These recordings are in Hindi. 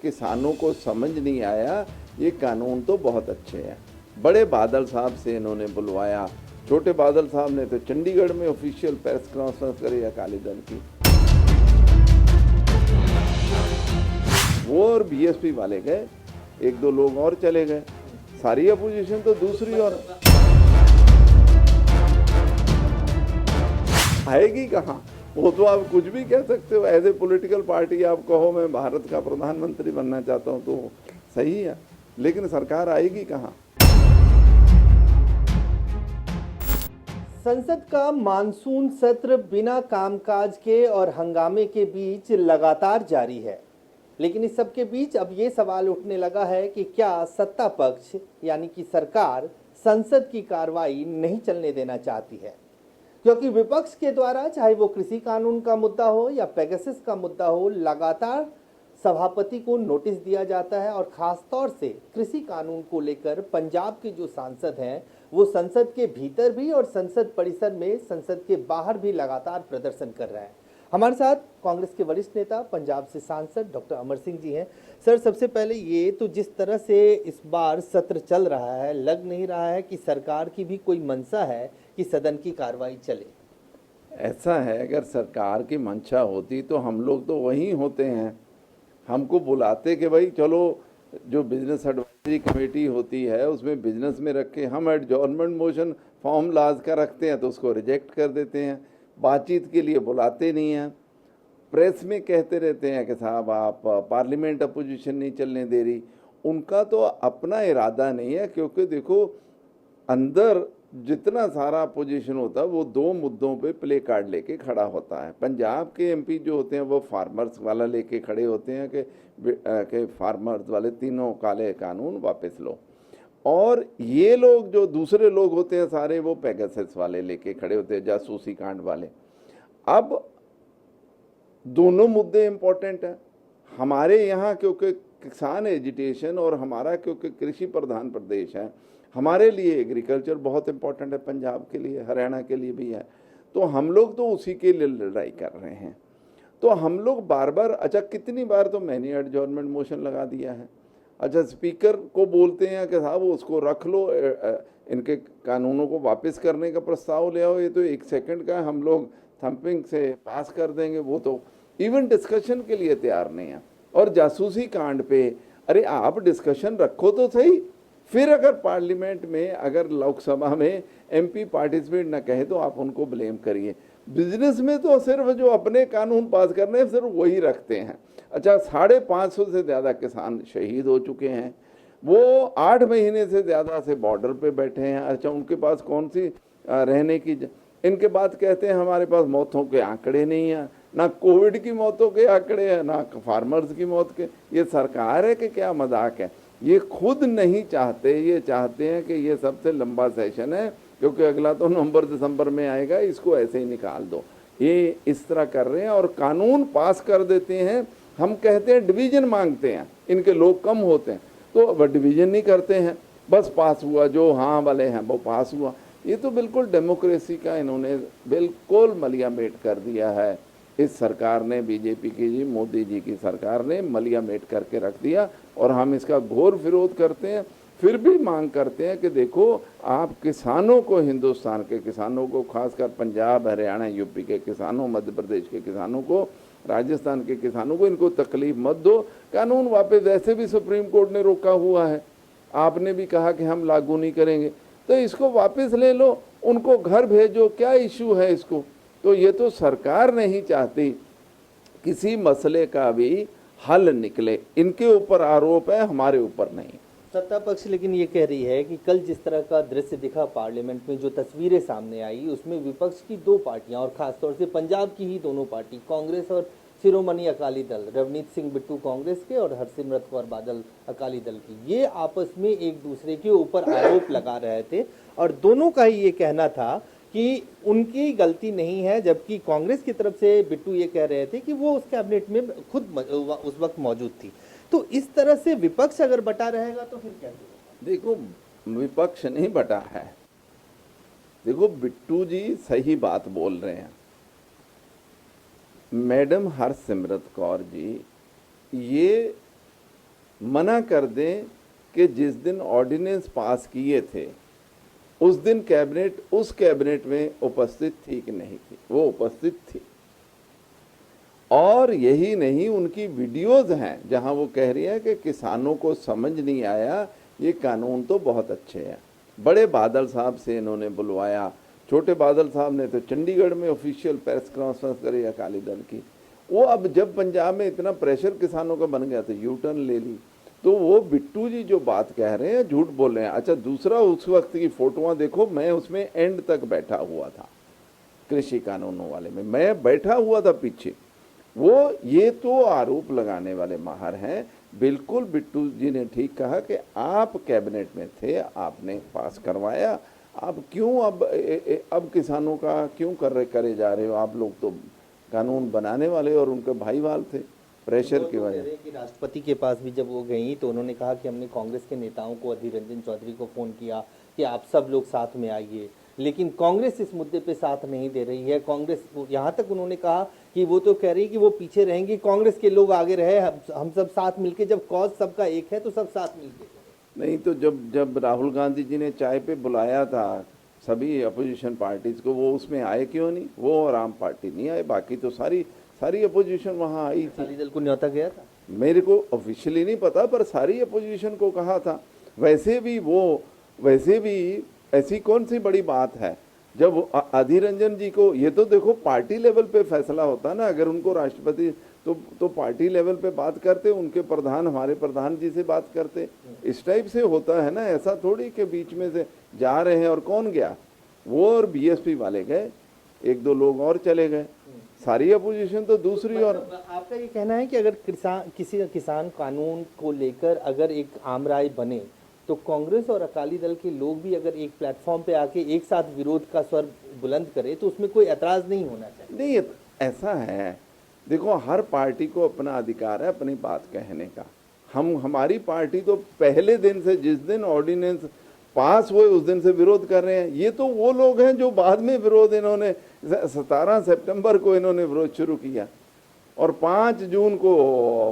किसानों को समझ नहीं आया ये कानून तो बहुत अच्छे हैं। बड़े बादल साहब से इन्होंने बुलवाया, छोटे बादल साहब ने तो चंडीगढ़ में ऑफिशियल प्रेस कॉन्फ्रेंस करी अकाली दल की। वो और बीएसपी वाले गए, एक दो लोग और चले गए, सारी अपोजिशन तो दूसरी ओर आएगी कहाँ? वो तो आप कुछ भी कह सकते हो, एज ए पॉलिटिकल पार्टी आप कहो मैं भारत का प्रधानमंत्री बनना चाहता हूँ तो सही है, लेकिन सरकार आएगी कहाँ? संसद का मानसून सत्र बिना कामकाज के और हंगामे के बीच लगातार जारी है, लेकिन इस सब के बीच अब ये सवाल उठने लगा है कि क्या सत्ता पक्ष यानी कि सरकार संसद की कार्रवाई नहीं चलने देना चाहती है, क्योंकि विपक्ष के द्वारा चाहे वो कृषि कानून का मुद्दा हो या पेगासस का मुद्दा हो, लगातार सभापति को नोटिस दिया जाता है और खास तौर से कृषि कानून को लेकर पंजाब के जो सांसद हैं वो संसद के भीतर भी और संसद परिसर में संसद के बाहर भी लगातार प्रदर्शन कर रहे हैं। हमारे साथ कांग्रेस के वरिष्ठ नेता पंजाब से सांसद डॉक्टर अमर सिंह जी हैं। सर, सबसे पहले ये तो जिस तरह से इस बार सत्र चल रहा है, लग नहीं रहा है कि सरकार की भी कोई मंशा है कि सदन की कार्रवाई चले। ऐसा है, अगर सरकार की मंशा होती तो हम लोग तो वहीं होते हैं, हमको बुलाते कि भाई चलो जो बिजनेस एडवाइजरी कमेटी होती है उसमें बिजनेस में रख के हम एडजॉर्नमेंट मोशन फॉर्म लाज का रखते हैं तो उसको रिजेक्ट कर देते हैं, बातचीत के लिए बुलाते नहीं हैं। प्रेस में कहते रहते हैं कि साहब आप पार्लियामेंट अपोजिशन नहीं चलने दे रही, उनका तो अपना इरादा नहीं है, क्योंकि देखो अंदर जितना सारा अपोजिशन होता है वो दो मुद्दों पे प्ले कार्ड लेके खड़ा होता है। पंजाब के एमपी जो होते हैं वो फार्मर्स वाला लेके खड़े होते हैं कि फार्मर्स वाले तीनों काले कानून वापस लो, और ये लोग जो दूसरे लोग होते हैं सारे वो पेगासस वाले लेके खड़े होते हैं, जासूसी कांड वाले। अब दोनों मुद्दे इम्पोर्टेंट हैं हमारे यहाँ, क्योंकि किसान एजिटेशन और हमारा क्योंकि कृषि प्रधान प्रदेश है, हमारे लिए एग्रीकल्चर बहुत इम्पोर्टेंट है, पंजाब के लिए हरियाणा के लिए भी है, तो हम लोग तो उसी के लिए लड़ाई कर रहे हैं। तो हम लोग बार बार, अच्छा कितनी बार तो मैंने एडजॉर्नमेंट मोशन लगा दिया है। अच्छा स्पीकर को बोलते हैं कि साहब उसको रख लो, इनके कानूनों को वापस करने का प्रस्ताव ले आओ, ये तो 1 सेकंड का हम लोग थंपिंग से पास कर देंगे, वो तो इवन डिस्कशन के लिए तैयार नहीं है। और जासूसी कांड पे अरे आप डिस्कशन रखो तो सही, फिर अगर पार्लियामेंट में अगर लोकसभा में एमपी पार्टिसिपेट न कहे तो आप उनको ब्लेम करिए। बिजनेस में तो सिर्फ जो अपने कानून पास करने सिर्फ वही रखते हैं। अच्छा 550 से ज़्यादा किसान शहीद हो चुके हैं, वो 8 महीने से ज़्यादा से बॉर्डर पे बैठे हैं। अच्छा उनके पास कौन सी रहने की इनके बाद कहते हैं हमारे पास मौतों के आंकड़े नहीं हैं, ना कोविड की मौतों के आंकड़े हैं ना फार्मर्स की मौत के। ये सरकार है कि क्या मजाक है? ये खुद नहीं चाहते, ये चाहते हैं कि ये सबसे लंबा सेशन है क्योंकि अगला तो नवंबर दिसंबर में आएगा, इसको ऐसे ही निकाल दो। ये इस तरह कर रहे हैं और कानून पास कर देते हैं। हम कहते हैं डिवीजन मांगते हैं, इनके लोग कम होते हैं तो वह डिवीजन नहीं करते हैं, बस पास हुआ, जो हाँ वाले हैं वो पास हुआ। ये तो बिल्कुल डेमोक्रेसी का इन्होंने बिल्कुल मलियामेट कर दिया है। इस सरकार ने, बीजेपी की जी, मोदी जी की सरकार ने मलियामेट करके रख दिया और हम इसका घोर विरोध करते हैं। फिर भी मांग करते हैं कि देखो आप किसानों को, हिंदुस्तान के किसानों को, खासकर पंजाब हरियाणा यूपी के किसानों, मध्य प्रदेश के किसानों को, राजस्थान के किसानों को, इनको तकलीफ मत दो। कानून वापस वैसे भी सुप्रीम कोर्ट ने रोका हुआ है, आपने भी कहा कि हम लागू नहीं करेंगे, तो इसको वापस ले लो, उनको घर भेजो, क्या इशू है इसको? तो ये तो सरकार नहीं चाहती किसी मसले का भी हल निकले, इनके ऊपर आरोप है, हमारे ऊपर नहीं। सत्ता पक्ष लेकिन ये कह रही है कि कल जिस तरह का दृश्य दिखा पार्लियामेंट में, जो तस्वीरें सामने आई, उसमें विपक्ष की दो पार्टियां और खासतौर से पंजाब की ही दोनों पार्टी, कांग्रेस और शिरोमणि अकाली दल, रवनीत सिंह बिट्टू कांग्रेस के और हरसिमरत कौर बादल अकाली दल की, ये आपस में एक दूसरे के ऊपर आरोप लगा रहे थे और दोनों का ही ये कहना था कि उनकी गलती नहीं है, जबकि कांग्रेस की तरफ से बिट्टू ये कह रहे थे कि वो उस कैबिनेट में खुद उस वक्त मौजूद थी। तो इस तरह से विपक्ष अगर बटा रहेगा तो फिर क्या होगा? देखो विपक्ष नहीं बटा है, देखो बिट्टू जी सही बात बोल रहे हैं। मैडम हरसिमरत कौर जी ये मना कर दें कि जिस दिन ऑर्डिनेंस पास किए थे उस दिन कैबिनेट उस कैबिनेट में उपस्थित थी कि नहीं थी, वो उपस्थित थी। और यही नहीं, उनकी वीडियोज हैं जहां वो कह रही है कि किसानों को समझ नहीं आया, ये कानून तो बहुत अच्छे हैं। बड़े बादल साहब से इन्होंने बुलवाया, छोटे बादल साहब ने तो चंडीगढ़ में ऑफिशियल प्रेस कॉन्फ्रेंस करी अकाली दल की। वो अब जब पंजाब में इतना प्रेशर किसानों का बन गया तो यू टर्न ले ली। तो वो बिट्टू जी जो बात कह रहे हैं झूठ बोल रहे हैं। अच्छा, दूसरा, उस वक्त की फोटोआं देखो, मैं उसमें एंड तक बैठा हुआ था, कृषि कानूनों वाले में मैं बैठा हुआ था पीछे। वो ये तो आरोप लगाने वाले माहर हैं। बिल्कुल बिट्टू जी ने ठीक कहा कि आप कैबिनेट में थे, आपने पास करवाया, आप क्यों अब किसानों का क्यों करे जा रहे हो? आप लोग तो कानून बनाने वाले और उनके भाईवाल थे, प्रेशर की वजह। कि राष्ट्रपति के पास भी जब वो गई तो उन्होंने कहा कि हमने कांग्रेस के नेताओं को, अधीर रंजन चौधरी को फ़ोन किया कि आप सब लोग साथ में आइए, लेकिन कांग्रेस इस मुद्दे पे साथ नहीं दे रही है। कांग्रेस, यहाँ तक उन्होंने कहा कि वो तो कह रही है कि वो पीछे रहेंगी, कांग्रेस के लोग आगे रहे, हम सब साथ मिलके, जब कॉज सबका एक है तो सब साथ मिलके। नहीं तो जब राहुल गांधी जी ने चाय पे बुलाया था सभी अपोजिशन पार्टीज को, वो उसमें आए क्यों नहीं? वो और आम पार्टी नहीं आए, बाकी तो सारी अपोजिशन वहाँ आई थी। अकाली दल को न्योता गया था? मेरे को ऑफिशियली नहीं पता, पर सारी अपोजिशन को कहा था। वैसे भी ऐसी कौन सी बड़ी बात है जब अधीर रंजन जी को, ये तो देखो पार्टी लेवल पे फैसला होता ना, अगर उनको राष्ट्रपति तो पार्टी लेवल पे बात करते, उनके प्रधान, हमारे प्रधान जी से बात करते। इस टाइप से होता है ना, ऐसा थोड़ी कि बीच में से जा रहे हैं। और कौन गया? वो और बीएसपी वाले गए, एक दो लोग और चले गए, सारी अपोजिशन तो दूसरी। और आपका ये कहना है कि अगर किसी किसान कानून को लेकर अगर एक आम राय बने तो कांग्रेस और अकाली दल के लोग भी अगर एक प्लेटफॉर्म पे आके एक साथ विरोध का स्वर बुलंद करे तो उसमें कोई एतराज नहीं होना चाहिए? नहीं, ऐसा है, देखो हर पार्टी को अपना अधिकार है अपनी बात कहने का। हमारी पार्टी तो पहले दिन से, जिस दिन ऑर्डिनेंस पास हुए उस दिन से विरोध कर रहे हैं। ये तो वो लोग हैं जो बाद में विरोध, इन्होंने 17 सितंबर को इन्होंने विरोध शुरू किया और 5 जून को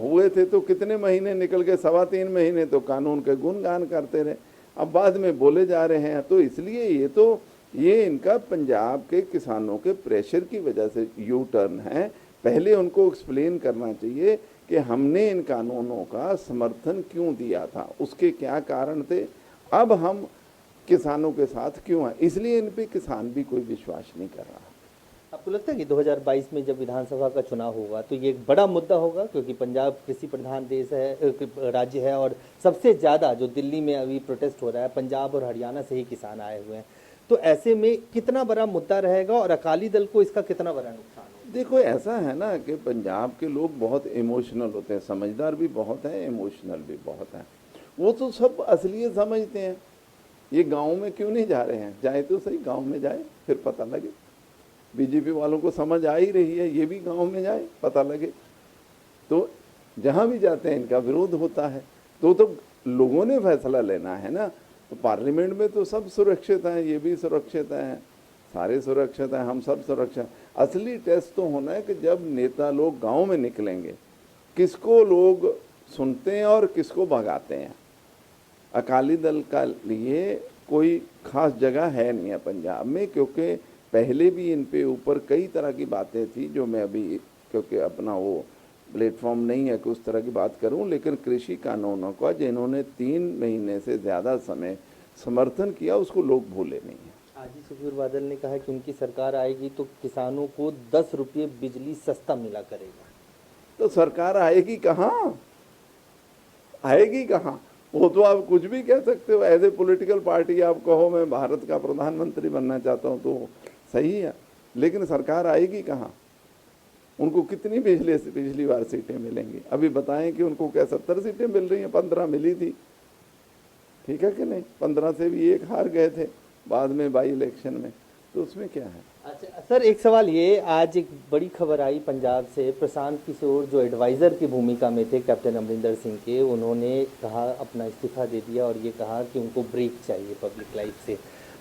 हुए थे, तो कितने महीने निकल गए? 3.25 महीने तो कानून के गुणगान करते रहे, अब बाद में बोले जा रहे हैं। तो इसलिए ये इनका पंजाब के किसानों के प्रेशर की वजह से यू टर्न है। पहले उनको एक्सप्लेन करना चाहिए कि हमने इन कानूनों का समर्थन क्यों दिया था, उसके क्या कारण थे, अब हम किसानों के साथ क्यों हैं। इसलिए इन पे किसान भी कोई विश्वास नहीं कर रहा। आपको लगता है कि 2022 में जब विधानसभा का चुनाव होगा तो ये एक बड़ा मुद्दा होगा, क्योंकि पंजाब कृषि प्रधान देश है, राज्य है, और सबसे ज़्यादा जो दिल्ली में अभी प्रोटेस्ट हो रहा है पंजाब और हरियाणा से ही किसान आए हुए हैं, तो ऐसे में कितना बड़ा मुद्दा रहेगा और अकाली दल को इसका कितना बड़ा नुकसान होगा? देखो ऐसा है ना कि पंजाब के लोग बहुत इमोशनल होते हैं, समझदार भी बहुत हैं, इमोशनल भी बहुत हैं। वो तो सब असलियत समझते हैं। ये गांव में क्यों नहीं जा रहे हैं? जाए तो सही, गांव में जाए, फिर पता लगे। बीजेपी वालों को समझ आ ही रही है, ये भी गांव में जाए, पता लगे। तो जहां भी जाते हैं इनका विरोध होता है। तो लोगों ने फैसला लेना है ना। तो पार्लियामेंट में तो सब सुरक्षित हैं, ये भी सुरक्षित हैं, सारे सुरक्षित हैं, हम सब सुरक्षित। असली टेस्ट तो होना है कि जब नेता लोग गांव में निकलेंगे, किसको लोग सुनते हैं और किसको भगाते हैं। अकाली दल का लिए कोई खास जगह है नहीं है पंजाब में, क्योंकि पहले भी इन पे ऊपर कई तरह की बातें थी जो मैं अभी, क्योंकि अपना वो प्लेटफॉर्म नहीं है कि उस तरह की बात करूं, लेकिन कृषि कानूनों का जिन्होंने 3 महीने से ज़्यादा समय समर्थन किया उसको लोग भूले नहीं हैं। आज ही सुखबीर बादल ने कहा कि उनकी सरकार आएगी तो किसानों को 10 रुपये बिजली सस्ता मिला करेगा। तो सरकार आएगी कहाँ? आएगी कहाँ? वो तो आप कुछ भी कह सकते हो, एज ए पॉलिटिकल पार्टी आप कहो मैं भारत का प्रधानमंत्री बनना चाहता हूँ तो सही है, लेकिन सरकार आएगी कहाँ? उनको कितनी पिछली बार सीटें मिलेंगी? अभी बताएं कि उनको क्या 70 सीटें मिल रही हैं? 15 मिली थी, ठीक है कि नहीं? 15 से भी 1 हार गए थे बाद में बाई इलेक्शन में, तो उसमें क्या है? अच्छा सर, एक सवाल ये, आज एक बड़ी खबर आई पंजाब से, प्रशांत किशोर जो एडवाइज़र की भूमिका में थे कैप्टन अमरिंदर सिंह के, उन्होंने कहा अपना इस्तीफा दे दिया और ये कहा कि उनको ब्रेक चाहिए पब्लिक लाइफ से।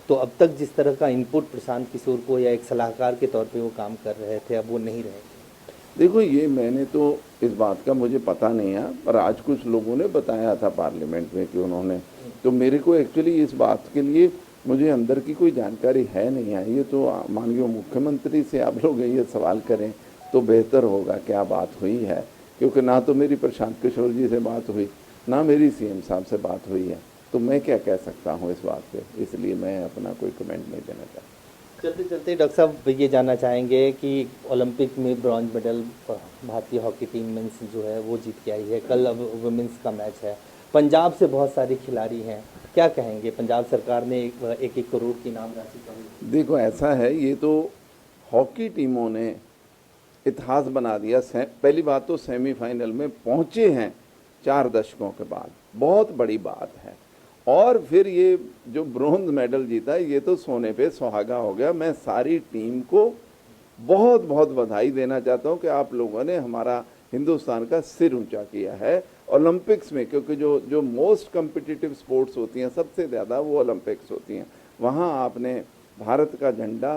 तो अब तक जिस तरह का इनपुट प्रशांत किशोर को या एक सलाहकार के तौर पे वो काम कर रहे थे, अब वो नहीं रहे। देखो, ये मैंने तो इस बात का मुझे पता नहीं है, पर आज कुछ लोगों ने बताया था पार्लियामेंट में कि उन्होंने, तो मेरे को एक्चुअली इस बात के लिए मुझे अंदर की कोई जानकारी है नहीं आई। ये तो माननीय मुख्यमंत्री से आप लोग ये सवाल करें तो बेहतर होगा क्या बात हुई है, क्योंकि ना तो मेरी प्रशांत किशोर जी से बात हुई, ना मेरी सीएम साहब से बात हुई है, तो मैं क्या कह सकता हूँ इस बात पे, इसलिए मैं अपना कोई कमेंट नहीं देना चाहता। चलते चलते डॉक्टर साहब ये जानना चाहेंगे कि ओलंपिक में ब्रॉन्ज मेडल भारतीय हॉकी टीम मेंस जो है वो जीत के आई है। कल अब वुमेंस का मैच है, पंजाब से बहुत सारे खिलाड़ी हैं, क्या कहेंगे? पंजाब सरकार ने 1-1 करोड़ की इनाम राशि का। देखो, ऐसा है, ये तो हॉकी टीमों ने इतिहास बना दिया। पहली बात तो सेमीफाइनल में पहुंचे हैं 4 दशकों के बाद, बहुत बड़ी बात है। और फिर ये जो ब्रोंज मेडल जीता, ये तो सोने पे सुहागा हो गया। मैं सारी टीम को बहुत बहुत बधाई देना चाहता हूँ कि आप लोगों ने हमारा हिंदुस्तान का सिर ऊंचा किया है ओलंपिक्स में, क्योंकि जो मोस्ट कम्पिटिटिव स्पोर्ट्स होती हैं, सबसे ज़्यादा वो ओलंपिक्स होती हैं। वहाँ आपने भारत का झंडा,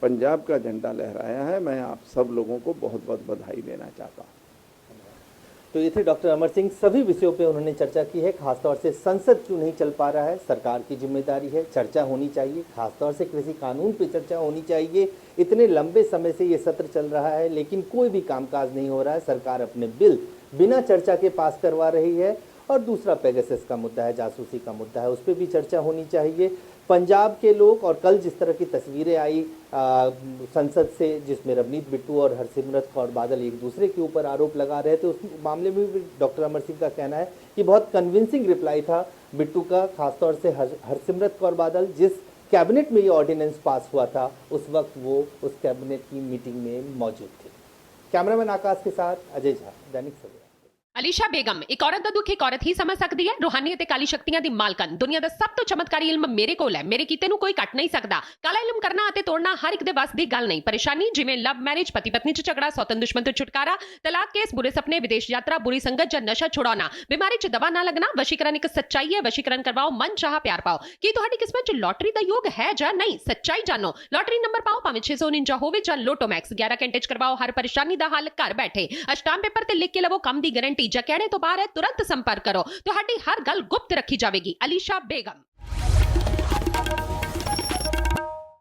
पंजाब का झंडा लहराया है। मैं आप सब लोगों को बहुत बहुत बधाई देना चाहता हूँ। तो ये थे डॉक्टर अमर सिंह। सभी विषयों पे उन्होंने चर्चा की है, खासतौर से संसद क्यों नहीं चल पा रहा है, सरकार की जिम्मेदारी है, चर्चा होनी चाहिए, खासतौर से कृषि कानून पे चर्चा होनी चाहिए। इतने लंबे समय से ये सत्र चल रहा है लेकिन कोई भी कामकाज नहीं हो रहा है, सरकार अपने बिल बिना चर्चा के पास करवा रही है। और दूसरा पेगासस का मुद्दा है, जासूसी का मुद्दा है, उस पर भी चर्चा होनी चाहिए। पंजाब के लोग, और कल जिस तरह की तस्वीरें आई संसद से, जिसमें रवनीत बिट्टू और हरसिमरत कौर बादल एक दूसरे के ऊपर आरोप लगा रहे थे, उस मामले में भी डॉक्टर अमर सिंह का कहना है कि बहुत कन्विंसिंग रिप्लाई था बिट्टू का, खासतौर से हरसिमरत कौर बादल। जिस कैबिनेट में ये ऑर्डिनेंस पास हुआ था उस वक्त वो उस कैबिनेट की मीटिंग में मौजूद थे। कैमरामैन आकाश के साथ अजय झा, दैनिक सवेरा। ਅਲੀਸ਼ਾ ਬੇਗਮ ਇੱਕ ਔਰਤ ਦਾ ਦੁੱਖ ਇੱਕ ਔਰਤ ਹੀ ਸਮਝ ਸਕਦੀ ਹੈ। ਰੂਹਾਨੀਅਤ ਤੇ ਕਾਲੀ ਸ਼ਕਤੀਆਂ ਦੀ ਮਾਲਕਨ, ਦੁਨੀਆ ਦਾ ਸਭ ਤੋਂ ਚਮਤਕਾਰੀ ਇਲਮ ਮੇਰੇ ਕੋਲ ਹੈ। ਮੇਰੇ ਕੀਤੇ ਨੂੰ ਕੋਈ ਕੱਟ ਨਹੀਂ ਸਕਦਾ। ਕਾਲਾ ਇਲਮ ਕਰਨਾ ਅਤੇ ਤੋੜਨਾ ਹਰ ਇੱਕ ਦੇ ਵੱਸ ਦੀ ਗੱਲ ਨਹੀਂ। ਪਰੇਸ਼ਾਨੀ ਜਿਵੇਂ ਲਵ ਮੈਰਿਜ, ਪਤੀ ਪਤਨੀ 'ਚ ਝਗੜਾ, ਸੌਤਨ ਦੁਸ਼ਮਣ ਤੋਂ ਛੁਟਕਾਰਾ, ਤਲਾਕ ਕੇਸ, ਬੁਰੇ ਸੁਪਨੇ, ਵਿਦੇਸ਼ ਯਾਤਰਾ, ਬੁਰੀ ਸੰਗਤ ਜਾਂ ਨਸ਼ਾ ਛੁਡਾਉਣਾ, ਬਿਮਾਰੀ 'ਚ ਦਵਾ ਨਾ ਲੱਗਣਾ। ਵਸ਼ੀਕਰਨ ਇੱਕ ਸੱਚਾਈ ਹੈ। ਵਸ਼ੀਕਰਨ ਕਰਵਾਓ, ਮਨ ਚਾਹਾ ਪਿਆਰ ਪਾਓ। ਕੀ ਤੁਹਾਡੀ ਕਿਸਮਤ 'ਚ ਲੋਟਰੀ ਦਾ ਯੋਗ ਹੈ ਜਾਂ ਨਹੀਂ? ਸੱਚਾਈ ਜਾਣੋ। ਲੋਟਰੀ ਨੰਬਰ ਪਾਓ, ਭਾਵੇਂ 649 ਹੋਵੇ ਜਾਂ ਲੋਟੋ ਮੈਕਸ। 11 ਘੰਟੇ 'ਚ ਕਰਵਾਓ ਹਰ ਪਰੇਸ਼ਾਨੀ ਦਾ ਹੱਲ ਘਰ ਬੈਠੇ। ਅਸ਼ਟਾਮ ਪੇਪਰ ਤੇ ਲਿਖ ਕੇ ਲਵੋ ਕੰਮ ਦੀ ਗਾਰੰਟੀ। ਜਾਂ ਕਹਿਣੇ ਤੋਂ ਬਾਹਰ ਹੈ, तुरंत संपर्क करो। ਤੁਹਾਡੀ हर गल गुप्त रखी जाएगी। अलीशा बेगम।